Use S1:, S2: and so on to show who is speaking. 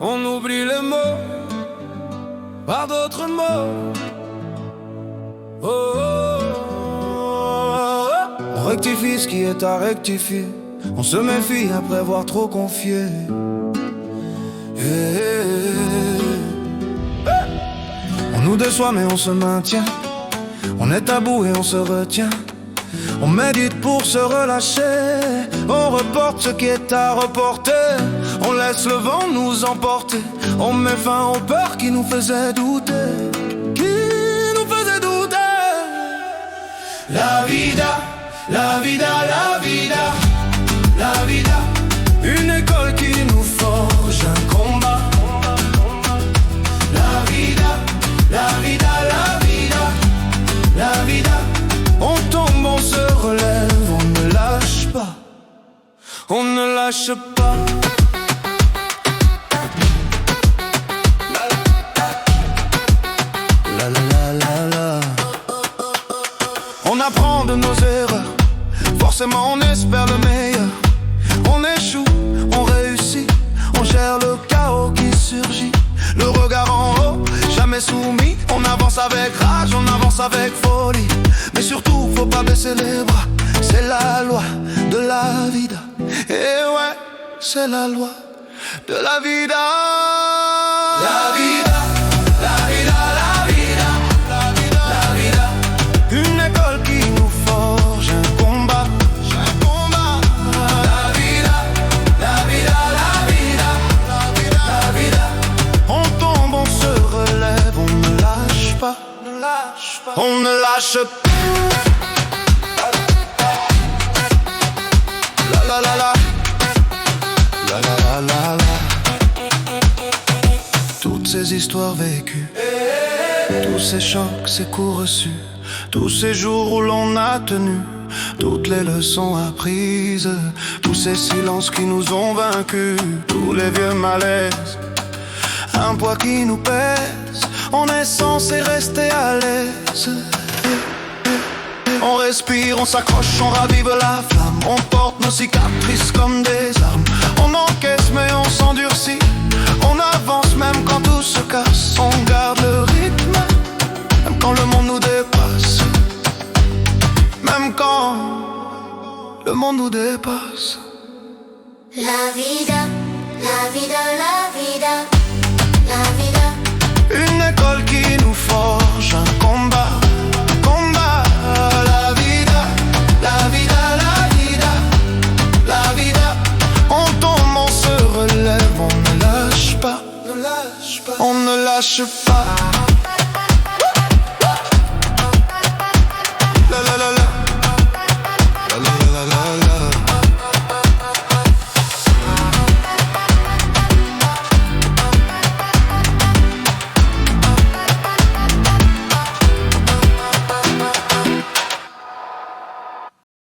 S1: On oublie les mots par d'autres mots. Oh, oh, oh, oh. On rectifie ce qui est à rectifier. On se méfie après avoir trop confié. On nous déçoit mais on se maintient. On est à bout et on se retient. On médite pour se relâcher. On reporte ce qui est à reporter. On laisse le vent nous emporter. On met fin aux peurs qui nous faisaient douter. Qui nous faisaient douter. La vida, la vida, la vida, la vida. Une école qui nous forge un combat. La vida, la vida, la vida, la vida. On tombe, on se relève, on ne lâche pas. On ne lâche pas. La la la la la. On apprend de nos erreurs. Forcément on espère le meilleur. On échoue, on réussit. On gère le chaos qui surgit. Le regard en haut, jamais soumis. On avance avec rage, on avance avec folie. Mais surtout, faut pas baisser les bras. C'est la loi de la vida. Et ouais, c'est la loi de la vida. La vida, la vida, la vida, la vida, la vida. Une école qui nous forge un combat. Un combat. La vida, la vida, la vida, la vida, la vida. On tombe, on se relève, on ne lâche pas, ne lâche pas. On ne lâche pas. La la la, la la la la la. Toutes ces histoires vécues, tous ces chocs, ces coups reçus, tous ces jours où l'on a tenu, toutes les leçons apprises, tous ces silences qui nous ont vaincus, tous les vieux malaises, un poids qui nous pèse. On est censé rester à l'aise. On respire, on s'accroche, on ravive la flamme. On porte nos cicatrices comme des armes. On encaisse mais on s'endurcit. On avance même quand tout se casse. On garde le rythme, même quand le monde nous dépasse. Même quand le monde nous dépasse.
S2: La vida, la vida, la vida, la vida.
S1: Une école qui nous forge un combat. On ne lâche pas.